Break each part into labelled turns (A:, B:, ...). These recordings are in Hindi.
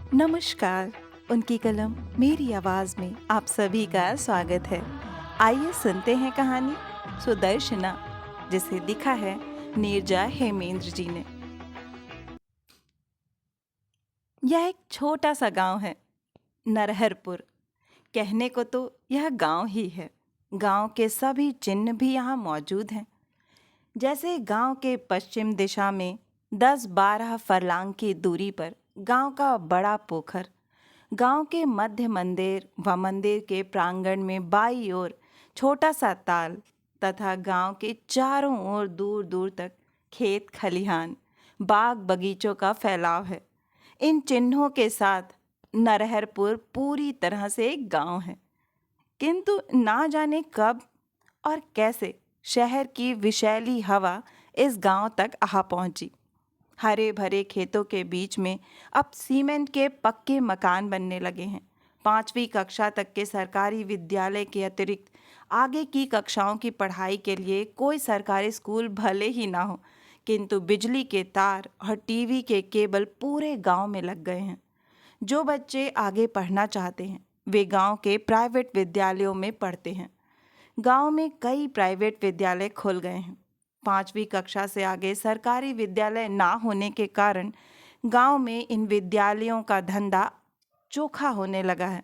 A: नमस्कार। उनकी कलम मेरी आवाज में आप सभी का स्वागत है। आइए सुनते हैं कहानी सुदर्शना, जिसे लिखा है नीरजा हेमेंद्र जी ने। यह एक छोटा सा गांव है, नरहरपुर। कहने को तो यह गांव ही है। गांव के सभी चिन्ह भी यहाँ मौजूद हैं। जैसे गांव के पश्चिम दिशा में 10-12 फरलांग की दूरी पर गांव का बड़ा पोखर, गांव के मध्य मंदिर व मंदिर के प्रांगण में बाईं ओर छोटा सा ताल तथा गांव के चारों ओर दूर दूर तक खेत खलिहान, बाग बगीचों का फैलाव है। इन चिन्हों के साथ नरहरपुर पूरी तरह से एक गांव है। किंतु ना जाने कब और कैसे शहर की विषैली हवा इस गांव तक आ पहुंची। हरे भरे खेतों के बीच में अब सीमेंट के पक्के मकान बनने लगे हैं। 5वीं कक्षा तक के सरकारी विद्यालय के अतिरिक्त आगे की कक्षाओं की पढ़ाई के लिए कोई सरकारी स्कूल भले ही ना हो, किंतु बिजली के तार और टीवी के केबल पूरे गांव में लग गए हैं। जो बच्चे आगे पढ़ना चाहते हैं वे गांव के प्राइवेट विद्यालयों में पढ़ते हैं। गांव में कई प्राइवेट विद्यालय खुल गए हैं। 5वीं कक्षा से आगे सरकारी विद्यालय ना होने के कारण गांव में इन विद्यालयों का धंधा चोखा होने लगा है।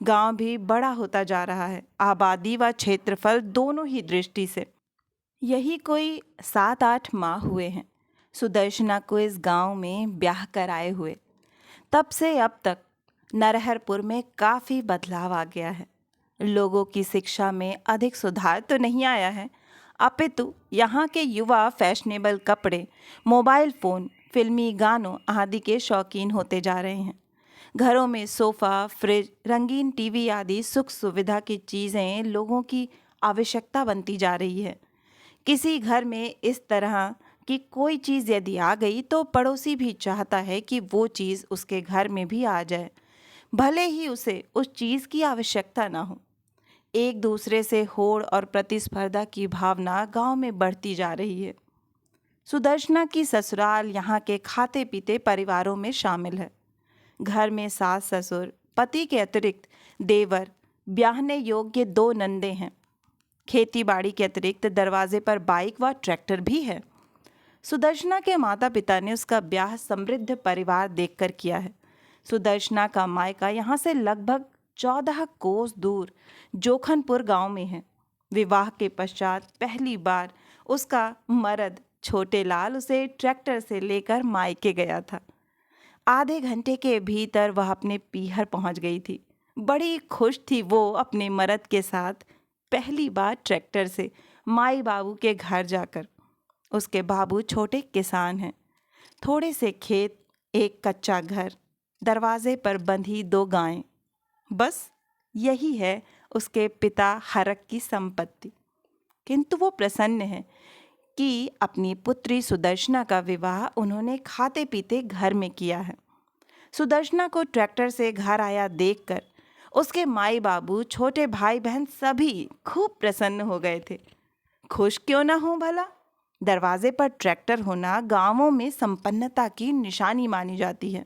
A: गांव भी बड़ा होता जा रहा है, आबादी व क्षेत्रफल दोनों ही दृष्टि से। यही कोई 7-8 माह हुए हैं सुदर्शना को इस गांव में ब्याह कराए हुए। तब से अब तक नरहरपुर में काफ़ी बदलाव आ गया है। लोगों की शिक्षा में अधिक सुधार तो नहीं आया है, अपितु यहाँ के युवा फैशनेबल कपड़े, मोबाइल फ़ोन, फिल्मी गानों आदि के शौकीन होते जा रहे हैं। घरों में सोफ़ा, फ्रिज, रंगीन टीवी आदि सुख सुविधा की चीज़ें लोगों की आवश्यकता बनती जा रही है। किसी घर में इस तरह की कोई चीज़ यदि आ गई तो पड़ोसी भी चाहता है कि वो चीज़ उसके घर में भी आ जाए, भले ही उसे उस चीज़ की आवश्यकता ना हो। एक दूसरे से होड़ और प्रतिस्पर्धा की भावना गांव में बढ़ती जा रही है। सुदर्शना की ससुराल यहाँ के खाते पीते परिवारों में शामिल है। घर में सास ससुर, पति के अतिरिक्त देवर, ब्याहने योग्य 2 नंदे हैं। खेती बाड़ी के अतिरिक्त दरवाजे पर बाइक व ट्रैक्टर भी है। सुदर्शना के माता पिता ने उसका ब्याह समृद्ध परिवार देखकर किया है। सुदर्शना का मायका यहाँ से लगभग 14 कोस दूर जोखनपुर गांव में है। विवाह के पश्चात पहली बार उसका मर्द छोटे लाल उसे ट्रैक्टर से लेकर मायके गया था। आधे घंटे के भीतर वह अपने पीहर पहुंच गई थी। बड़ी खुश थी वो अपने मर्द के साथ पहली बार ट्रैक्टर से माई बाबू के घर जाकर। उसके बाबू छोटे किसान हैं। थोड़े से खेत, एक कच्चा घर, दरवाजे पर बंधी 2 गायें, बस यही है उसके पिता हरक की संपत्ति। किंतु वो प्रसन्न है कि अपनी पुत्री सुदर्शना का विवाह उन्होंने खाते पीते घर में किया है। सुदर्शना को ट्रैक्टर से घर आया देखकर उसके माई बाबू, छोटे भाई बहन सभी खूब प्रसन्न हो गए थे। खुश क्यों ना हो भला? दरवाजे पर ट्रैक्टर होना गांवों में संपन्नता की निशानी मानी जाती है।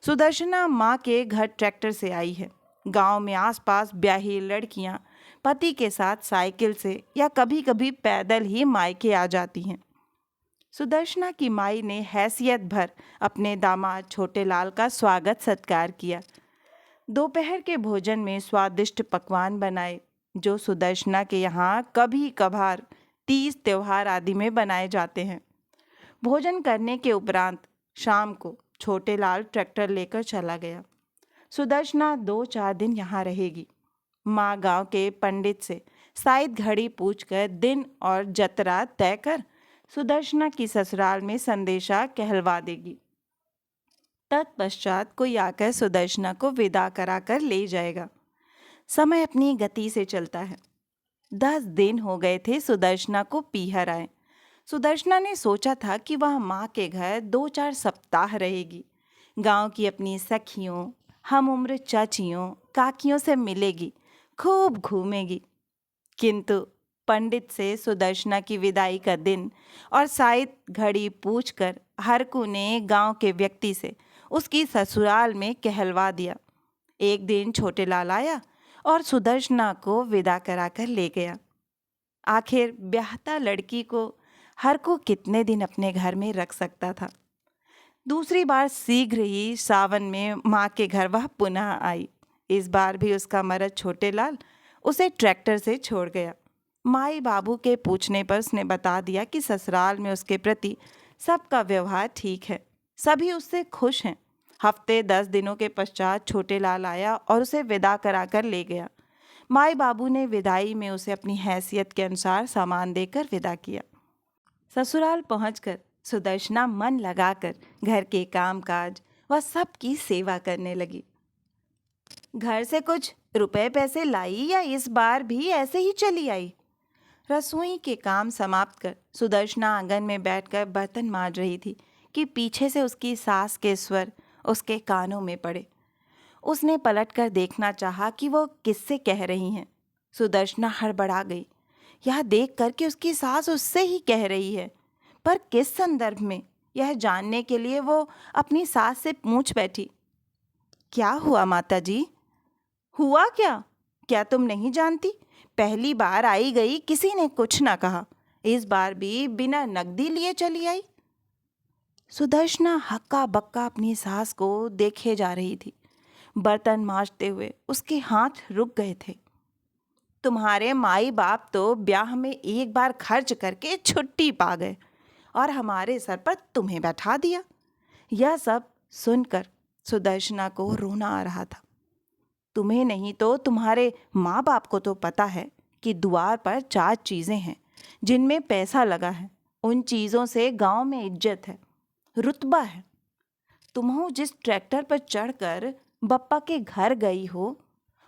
A: सुदर्शना माँ के घर ट्रैक्टर से आई है। गांव में आसपास ब्याही लड़कियां पति के साथ साइकिल से या कभी कभी पैदल ही मायके आ जाती हैं। सुदर्शना की माई ने हैसियत भर अपने दामाद छोटे लाल का स्वागत सत्कार किया। दोपहर के भोजन में स्वादिष्ट पकवान बनाए, जो सुदर्शना के यहाँ कभी कभार तीज त्योहार आदि में बनाए जाते हैं। भोजन करने के उपरांत शाम को छोटे लाल ट्रैक्टर लेकर चला गया। सुदर्शना 2-4 दिन यहाँ रहेगी। माँ गांव के पंडित से साइद घड़ी पूछकर दिन और जतरा तय कर सुदर्शना की ससुराल में संदेशा कहलवा देगी। तत्पश्चात कोई आकर सुदर्शना को विदा कराकर ले जाएगा। समय अपनी गति से चलता है। 10 दिन हो गए थे सुदर्शना को पीहर आए। सुदर्शना ने सोचा था कि वह माँ के घर 2-4 सप्ताह रहेगी। गांव की अपनी सखियों, हम उम्र चाचियों, काकियों से मिलेगी, खूब घूमेगी। किंतु पंडित से सुदर्शना की विदाई का दिन और साइद घड़ी पूछकर हरकू ने गांव के व्यक्ति से उसकी ससुराल में कहलवा दिया। एक दिन छोटे लाल आया और सुदर्शना को विदा कराकर ले गया। आखिर ब्याहता लड़की को हर को कितने दिन अपने घर में रख सकता था। दूसरी बार शीघ्र ही सावन में माँ के घर वह पुनः आई। इस बार भी उसका मर्द छोटे लाल उसे ट्रैक्टर से छोड़ गया। माई बाबू के पूछने पर उसने बता दिया कि ससुराल में उसके प्रति सबका व्यवहार ठीक है, सभी उससे खुश हैं। हफ्ते 10 दिनों के पश्चात छोटे लाल आया और उसे विदा कराकर ले गया। माई बाबू ने विदाई में उसे अपनी हैसियत के अनुसार सामान देकर विदा किया। ससुराल पहुंचकर सुदर्शना मन लगाकर घर के कामकाज व सबकी सेवा करने लगी। घर से कुछ रुपए पैसे लाई या इस बार भी ऐसे ही चली आई? रसोई के काम समाप्त कर सुदर्शना आंगन में बैठकर बर्तन मांज रही थी कि पीछे से उसकी सास के स्वर उसके कानों में पड़े। उसने पलटकर देखना चाहा कि वो किससे कह रही हैं। सुदर्शना हड़बड़ा गई, यह देखकर कि उसकी सास उससे ही कह रही है, पर किस संदर्भ में, यह जानने के लिए वो अपनी सास से पूछ बैठी। क्या हुआ माता जी? हुआ क्या? क्या तुम नहीं जानती? पहली बार आई गई किसी ने कुछ ना कहा, इस बार भी बिना नकदी लिए चली आई। सुदर्शना हक्का बक्का अपनी सास को देखे जा रही थी। बर्तन मांजते हुए उसके हाथ रुक गए थे। तुम्हारे माई बाप तो ब्याह में एक बार खर्च करके छुट्टी पा गए और हमारे सर पर तुम्हें बैठा दिया। यह सब सुनकर सुदर्शना को रोना आ रहा था। तुम्हें नहीं तो तुम्हारे माँ बाप को तो पता है कि द्वार पर 4 चीज़ें हैं जिनमें पैसा लगा है। उन चीज़ों से गांव में इज्जत है, रुतबा है। तुम जिस ट्रैक्टर पर चढ़कर बप्पा के घर गई हो,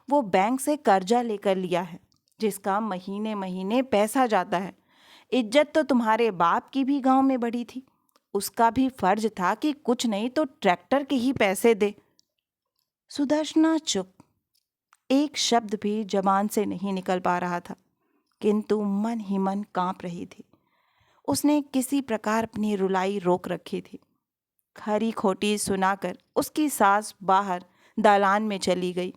A: वो बैंक से कर्जा लेकर लिया है, जिसका महीने महीने पैसा जाता है। इज्जत तो तुम्हारे बाप की भी गांव में बढ़ी थी, उसका भी फर्ज था कि कुछ नहीं तो ट्रैक्टर के ही पैसे दे। सुदर्शना चुप, एक शब्द भी जबान से नहीं निकल पा रहा था, किंतु मन ही मन कांप रही थी। उसने किसी प्रकार अपनी रुलाई रोक रखी थी। खरी खोटी सुनाकर उसकी सास बाहर दालान में चली गई,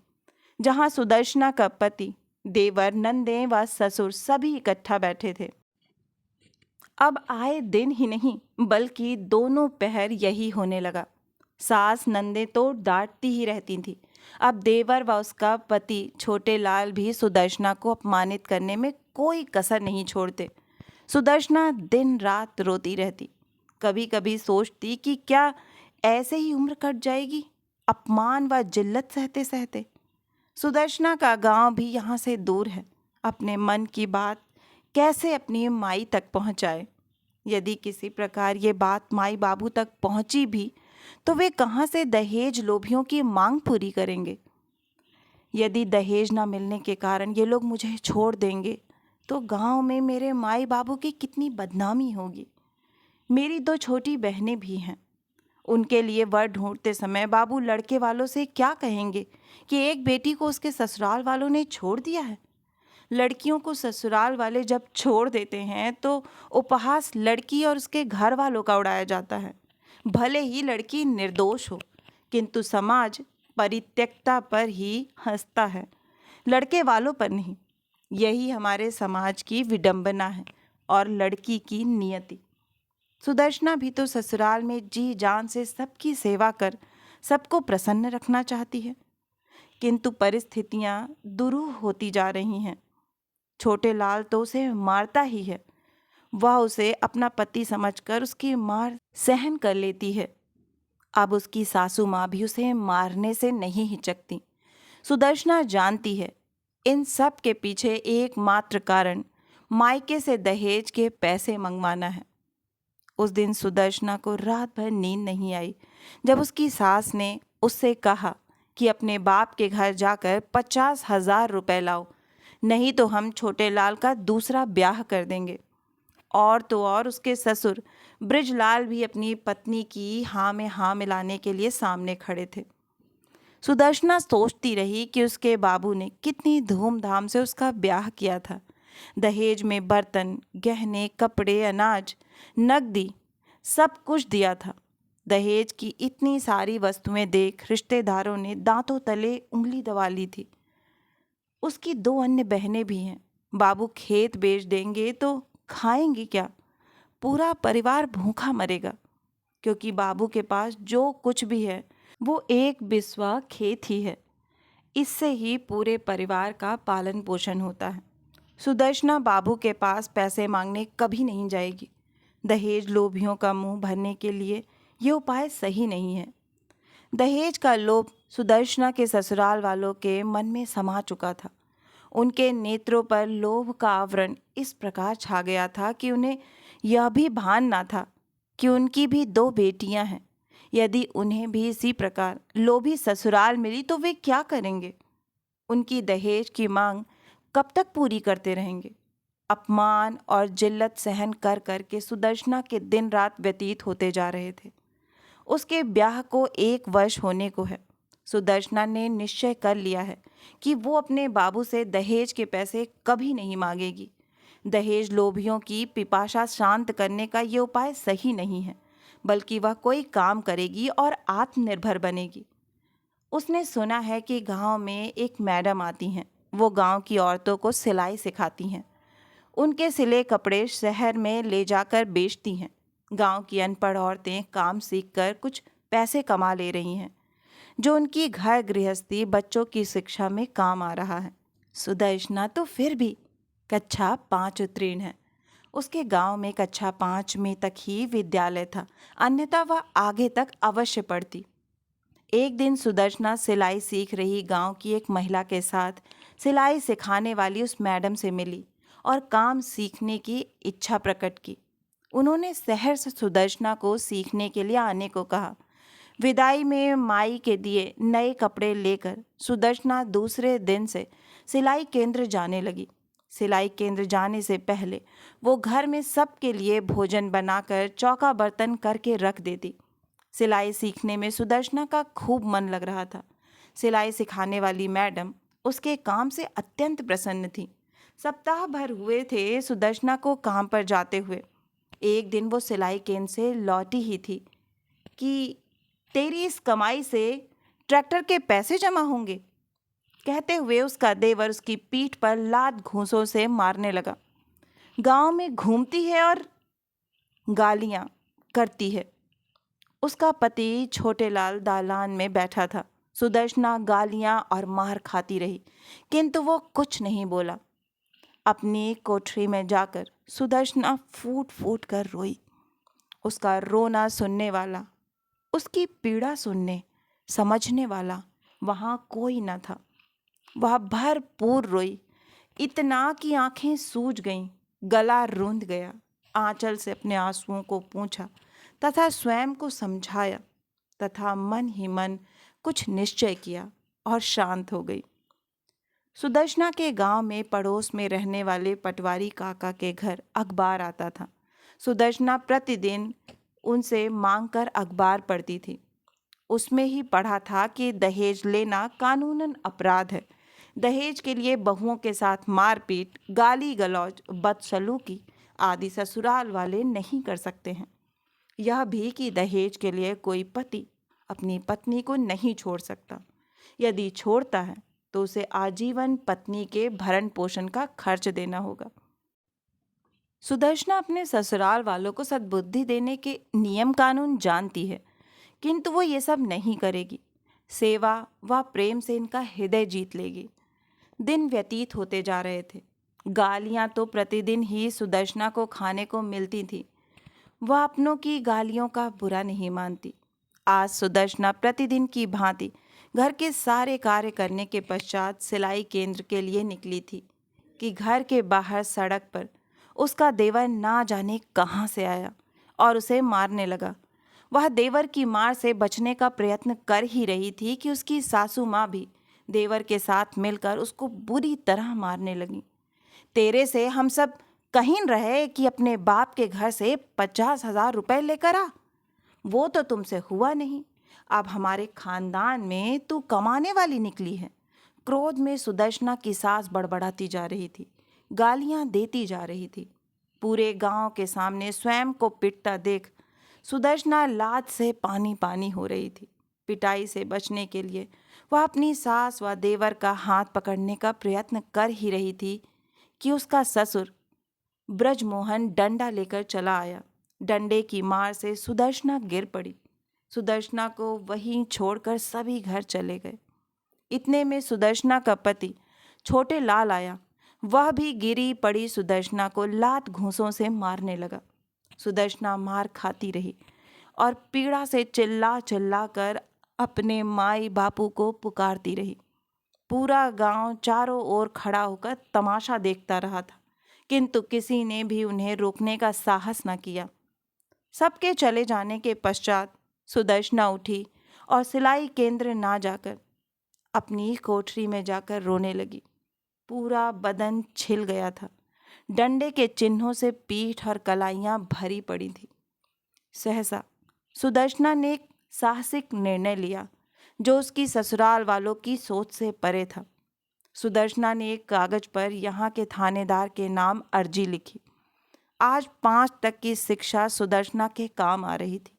A: जहां सुदर्शना का पति, देवर, नंदे व ससुर सभी इकट्ठा बैठे थे। अब आए दिन ही नहीं बल्कि दोनों पहर यही होने लगा। सास नंदे तो डांटती ही रहती थी। अब देवर व उसका पति छोटे लाल भी सुदर्शना को अपमानित करने में कोई कसर नहीं छोड़ते। सुदर्शना दिन रात रोती रहती। कभी कभी सोचती कि क्या ऐसे ही उम्र कट जाएगी, अपमान व जिल्लत सहते सहते। सुदर्शना का गांव भी यहाँ से दूर है। अपने मन की बात कैसे अपनी माई तक पहुँचाए? यदि किसी प्रकार ये बात माई बाबू तक पहुँची भी तो वे कहाँ से दहेज लोभियों की मांग पूरी करेंगे? यदि दहेज ना मिलने के कारण ये लोग मुझे छोड़ देंगे तो गांव में मेरे माई बाबू की कितनी बदनामी होगी। मेरी 2 छोटी बहनें भी हैं। उनके लिए वर ढूंढते समय बाबू लड़के वालों से क्या कहेंगे कि एक बेटी को उसके ससुराल वालों ने छोड़ दिया है। लड़कियों को ससुराल वाले जब छोड़ देते हैं तो उपहास लड़की और उसके घर वालों का उड़ाया जाता है। भले ही लड़की निर्दोष हो, किंतु समाज परित्यक्ता पर ही हंसता है, लड़के वालों पर नहीं। यही हमारे समाज की विडंबना है और लड़की की नियति। सुदर्शना भी तो ससुराल में जी जान से सबकी सेवा कर सबको प्रसन्न रखना चाहती है, किंतु परिस्थितियां दुरूह होती जा रही हैं। छोटे लाल तो उसे मारता ही है। वह उसे अपना पति समझकर उसकी मार सहन कर लेती है। अब उसकी सासू माँ भी उसे मारने से नहीं हिचकती। सुदर्शना जानती है इन सब के पीछे एकमात्र कारण मायके से दहेज के पैसे मंगवाना है। उस दिन सुदर्शना को रात भर नींद नहीं आई जब उसकी सास ने उससे कहा कि अपने बाप के घर जाकर 50,000 रुपए लाओ, नहीं तो हम छोटे लाल का दूसरा ब्याह कर देंगे। और तो और उसके ससुर ब्रिजलाल भी अपनी पत्नी की हाँ में हाँ मिलाने के लिए सामने खड़े थे। सुदर्शना सोचती रही कि उसके बाबू ने कितनी धूमधाम से उसका ब्याह किया था। दहेज में बर्तन, गहने, कपड़े, अनाज, नकदी सब कुछ दिया था। दहेज की इतनी सारी वस्तुएं देख रिश्तेदारों ने दांतों तले उंगली दबा ली थी। उसकी 2 अन्य बहनें भी हैं। बाबू खेत बेच देंगे तो खाएंगी क्या? पूरा परिवार भूखा मरेगा, क्योंकि बाबू के पास जो कुछ भी है वो एक बिस्वा खेत ही है। इससे ही पूरे परिवार का पालन पोषण होता है। सुदर्शना बाबू के पास पैसे मांगने कभी नहीं जाएगी। दहेज लोभियों का मुंह भरने के लिए ये उपाय सही नहीं है। दहेज का लोभ सुदर्शना के ससुराल वालों के मन में समा चुका था। उनके नेत्रों पर लोभ का आवरण इस प्रकार छा गया था कि उन्हें यह भी भान ना था कि उनकी भी 2 बेटियां हैं। यदि उन्हें भी इसी प्रकार लोभी ससुराल मिली तो वे क्या करेंगे? उनकी दहेज की मांग कब तक पूरी करते रहेंगे? अपमान और जिल्लत सहन कर कर के सुदर्शना के दिन रात व्यतीत होते जा रहे थे। उसके ब्याह को 1 वर्ष होने को है। सुदर्शना ने निश्चय कर लिया है कि वो अपने बाबू से दहेज के पैसे कभी नहीं मांगेगी। दहेज लोभियों की पिपासा शांत करने का ये उपाय सही नहीं है, बल्कि वह कोई काम करेगी और आत्मनिर्भर बनेगी। उसने सुना है कि गांव में एक मैडम आती हैं। वो गांव की औरतों को सिलाई सिखाती हैं। उनके सिले कपड़े शहर में ले जाकर बेचती हैं। गांव की अनपढ़ औरतें काम सीखकर कुछ पैसे कमा ले रही हैं, जो उनकी घर गृहस्थी बच्चों की शिक्षा में काम आ रहा है। सुदर्शना तो फिर भी कक्षा 5 उत्तीर्ण है। उसके गांव में कक्षा 5 में तक ही विद्यालय था, अन्यथा वह आगे तक अवश्य पढ़ती। एक दिन सुदर्शना सिलाई सीख रही गांव की एक महिला के साथ सिलाई सिखाने वाली उस मैडम से मिली और काम सीखने की इच्छा प्रकट की। उन्होंने शहर से सुदर्शना को सीखने के लिए आने को कहा। विदाई में माई के दिए नए कपड़े लेकर सुदर्शना दूसरे दिन से सिलाई केंद्र जाने लगी। सिलाई केंद्र जाने से पहले वो घर में सबके लिए भोजन बनाकर चौका बर्तन करके रख देती। सिलाई सीखने में सुदर्शना का खूब मन लग रहा था। सिलाई सिखाने वाली मैडम उसके काम से अत्यंत प्रसन्न थी। सप्ताह भर हुए थे सुदर्शना को काम पर जाते हुए। एक दिन वो सिलाई केंद्र से लौटी ही थी कि तेरी इस कमाई से ट्रैक्टर के पैसे जमा होंगे, कहते हुए उसका देवर उसकी पीठ पर लात घूंसों से मारने लगा। गांव में घूमती है और गालियां करती है। उसका पति छोटेलाल दालान में बैठा था। सुदर्शना गालियां और मार खाती रही, किंतु वो कुछ नहीं बोला। अपनी कोठरी में जाकर सुदर्शना फूट फूट कर रोई। उसका रोना सुनने वाला, उसकी पीड़ा सुनने समझने वाला वहाँ कोई न था। वह भरपूर रोई, इतना कि आंखें सूज गईं, गला रूंध गया। आंचल से अपने आंसुओं को पोंछा तथा स्वयं को समझाया तथा मन ही मन कुछ निश्चय किया और शांत हो गई। सुदर्शना के गांव में पड़ोस में रहने वाले पटवारी काका के घर अखबार आता था। सुदर्शना प्रतिदिन उनसे मांगकर अखबार पढ़ती थी। उसमें ही पढ़ा था कि दहेज लेना कानूनन अपराध है। दहेज के लिए बहुओं के साथ मारपीट, गाली गलौज, बदसलूकी आदि ससुराल वाले नहीं कर सकते हैं। यह भी कि दहेज के लिए कोई पति अपनी पत्नी को नहीं छोड़ सकता। यदि छोड़ता है तो उसे आजीवन पत्नी के भरण पोषण का खर्च देना होगा। सुदर्शना अपने ससुराल वालों को सद्बुद्धि देने के नियम कानून जानती है, किंतु वो ये सब नहीं करेगी। सेवा व प्रेम से इनका हृदय जीत लेगी। दिन व्यतीत होते जा रहे थे। गालियां तो प्रतिदिन ही सुदर्शना को खाने को मिलती थी। वह अपनों की गालियों का बुरा नहीं मानती। आज सुदर्शना प्रतिदिन की भांति घर के सारे कार्य करने के पश्चात सिलाई केंद्र के लिए निकली थी कि घर के बाहर सड़क पर उसका देवर ना जाने कहाँ से आया और उसे मारने लगा। वह देवर की मार से बचने का प्रयत्न कर ही रही थी कि उसकी सासू माँ भी देवर के साथ मिलकर उसको बुरी तरह मारने लगी। तेरे से हम सब कहीं रहे कि अपने बाप के घर से 50,000 रुपए लेकर आ, वो तो तुमसे हुआ नहीं। अब हमारे खानदान में तू कमाने वाली निकली है। क्रोध में सुदर्शना की सास बड़बड़ाती जा रही थी, गालियां देती जा रही थी। पूरे गांव के सामने स्वयं को पिटता देख सुदर्शना लाज से पानी पानी हो रही थी। पिटाई से बचने के लिए वह अपनी सास व देवर का हाथ पकड़ने का प्रयत्न कर ही रही थी कि उसका ससुर ब्रजमोहन डंडा लेकर चला आया। डंडे की मार से सुदर्शना गिर पड़ी। सुदर्शना को वहीं छोड़कर सभी घर चले गए। इतने में सुदर्शना का पति छोटे लाल आया। वह भी गिरी पड़ी सुदर्शना को लात घूंसों से मारने लगा। सुदर्शना मार खाती रही और पीड़ा से चिल्ला चिल्ला कर अपने माई बापू को पुकारती रही। पूरा गांव चारों ओर खड़ा होकर तमाशा देखता रहा था, किंतु किसी ने भी उन्हें रोकने का साहस न किया। सबके चले जाने के पश्चात सुदर्शना उठी और सिलाई केंद्र ना जाकर अपनी कोठरी में जाकर रोने लगी। पूरा बदन छिल गया था। डंडे के चिन्हों से पीठ और कलाइयां भरी पड़ी थी। सहसा सुदर्शना ने एक साहसिक निर्णय लिया जो उसकी ससुराल वालों की सोच से परे था। सुदर्शना ने एक कागज पर यहाँ के थानेदार के नाम अर्जी लिखी। आज 5 तक की शिक्षा सुदर्शना के काम आ रही थी।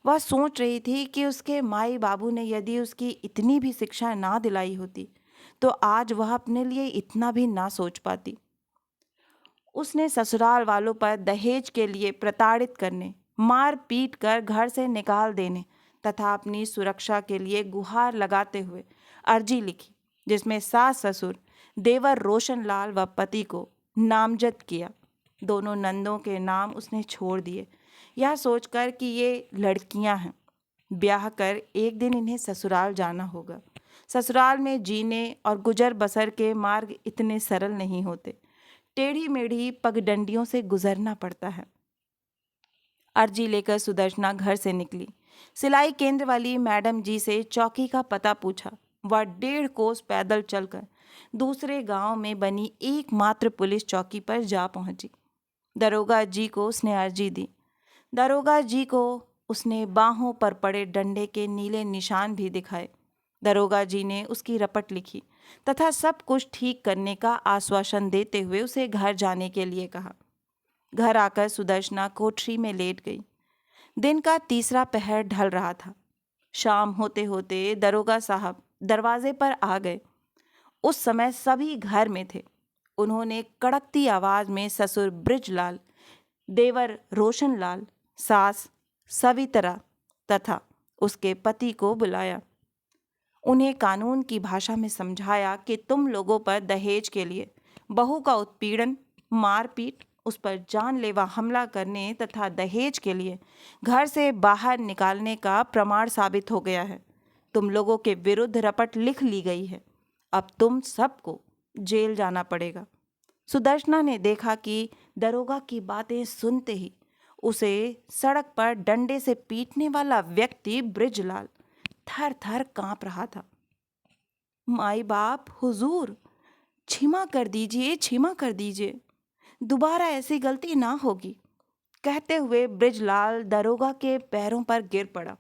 A: वह सोच रही थी कि उसके माई बाबू ने यदि उसकी इतनी भी शिक्षा ना दिलाई होती तो आज वह अपने लिए इतना भी ना सोच पाती। उसने ससुराल वालों पर दहेज के लिए प्रताड़ित करने, मार पीट कर घर से निकाल देने तथा अपनी सुरक्षा के लिए गुहार लगाते हुए अर्जी लिखी, जिसमें सास ससुर देवर रोशनलाल व पति को नामजद किया। दोनों नंदों के नाम उसने छोड़ दिए, यह सोचकर कि ये लड़कियां हैं, ब्याह कर एक दिन इन्हें ससुराल जाना होगा। ससुराल में जीने और गुजर बसर के मार्ग इतने सरल नहीं होते, टेढ़ी मेढ़ी पगडंडियों से गुजरना पड़ता है। अर्जी लेकर सुदर्शना घर से निकली। सिलाई केंद्र वाली मैडम जी से चौकी का पता पूछा। वह 1.5 कोस पैदल चलकर दूसरे गांव में बनी एकमात्र पुलिस चौकी पर जा पहुंची। दरोगा जी को उसने अर्जी दी। दरोगा जी को उसने बाहों पर पड़े डंडे के नीले निशान भी दिखाए। दरोगा जी ने उसकी रपट लिखी तथा सब कुछ ठीक करने का आश्वासन देते हुए उसे घर जाने के लिए कहा। घर आकर सुदर्शना कोठरी में लेट गई। दिन का 3रा पहर ढल रहा था। शाम होते होते दरोगा साहब दरवाजे पर आ गए। उस समय सभी घर में थे। उन्होंने कड़कती आवाज में ससुर ब्रिजलाल, देवर रोशनलाल, सास सवितरा तथा उसके पति को बुलाया। उन्हें कानून की भाषा में समझाया कि तुम लोगों पर दहेज के लिए बहू का उत्पीड़न, मारपीट, उस पर जानलेवा हमला करने तथा दहेज के लिए घर से बाहर निकालने का प्रमाण साबित हो गया है। तुम लोगों के विरुद्ध रपट लिख ली गई है। अब तुम सबको जेल जाना पड़ेगा। सुदर्शना ने देखा कि दरोगा की बातें सुनते ही उसे सड़क पर डंडे से पीटने वाला व्यक्ति ब्रिजलाल थर थर कांप रहा था। माई बाप, हुजूर, क्षमा कर दीजिए, क्षमा कर दीजिए, दोबारा ऐसी गलती ना होगी, कहते हुए ब्रिजलाल दरोगा के पैरों पर गिर पड़ा।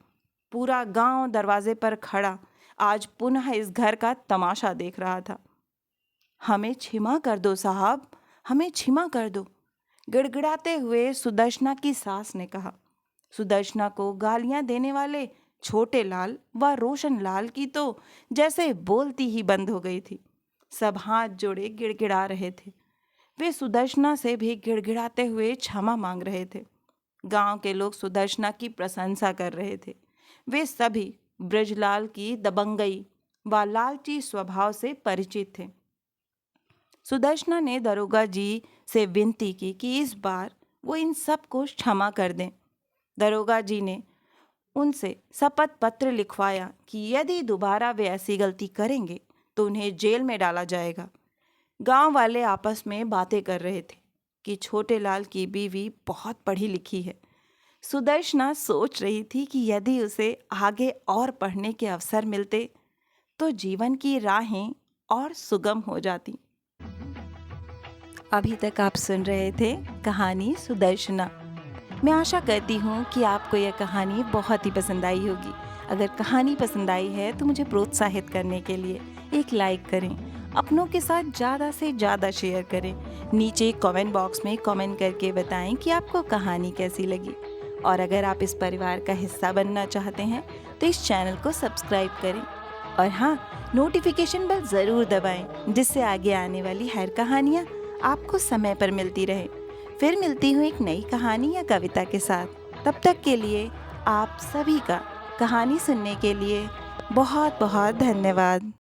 A: पूरा गांव दरवाजे पर खड़ा आज पुनः इस घर का तमाशा देख रहा था। हमें क्षमा कर दो साहब, हमें क्षमा कर दो, गिड़गिड़ाते हुए सुदर्शना की सास ने कहा। सुदर्शना को गालियां देने वाले छोटे लाल व रोशन लाल की तो जैसे बोलती ही बंद हो गई थी। सब हाथ जोड़े गिड़गिड़ा रहे थे। वे सुदर्शना से भी गिड़गिड़ाते हुए क्षमा मांग रहे थे। गांव के लोग सुदर्शना की प्रशंसा कर रहे थे। वे सभी ब्रजलाल की दबंगई व लालची स्वभाव से परिचित थे। सुदर्शना ने दरोगा जी से विनती की कि इस बार वो इन सब को क्षमा कर दें। दरोगा जी ने उनसे शपथ पत्र लिखवाया कि यदि दोबारा वे ऐसी गलती करेंगे तो उन्हें जेल में डाला जाएगा। गांव वाले आपस में बातें कर रहे थे कि छोटे लाल की बीवी बहुत पढ़ी लिखी है। सुदर्शना सोच रही थी कि यदि उसे आगे और पढ़ने के अवसर मिलते तो जीवन की राहें और सुगम हो जाती। अभी तक आप सुन रहे थे कहानी सुदर्शना। मैं आशा करती हूँ कि आपको यह कहानी बहुत ही पसंद आई होगी। अगर कहानी पसंद आई है तो मुझे प्रोत्साहित करने के लिए एक लाइक करें, अपनों के साथ ज़्यादा से ज़्यादा शेयर करें। नीचे कमेंट बॉक्स में कमेंट करके बताएं कि आपको कहानी कैसी लगी। और अगर आप इस परिवार का हिस्सा बनना चाहते हैं तो इस चैनल को सब्सक्राइब करें और हाँ, नोटिफिकेशन बेल ज़रूर दबाएं, जिससे आगे आने वाली हर कहानियाँ आपको समय पर मिलती रहे। फिर मिलती हूँ एक नई कहानी या कविता के साथ। तब तक के लिए आप सभी का कहानी सुनने के लिए बहुत बहुत धन्यवाद।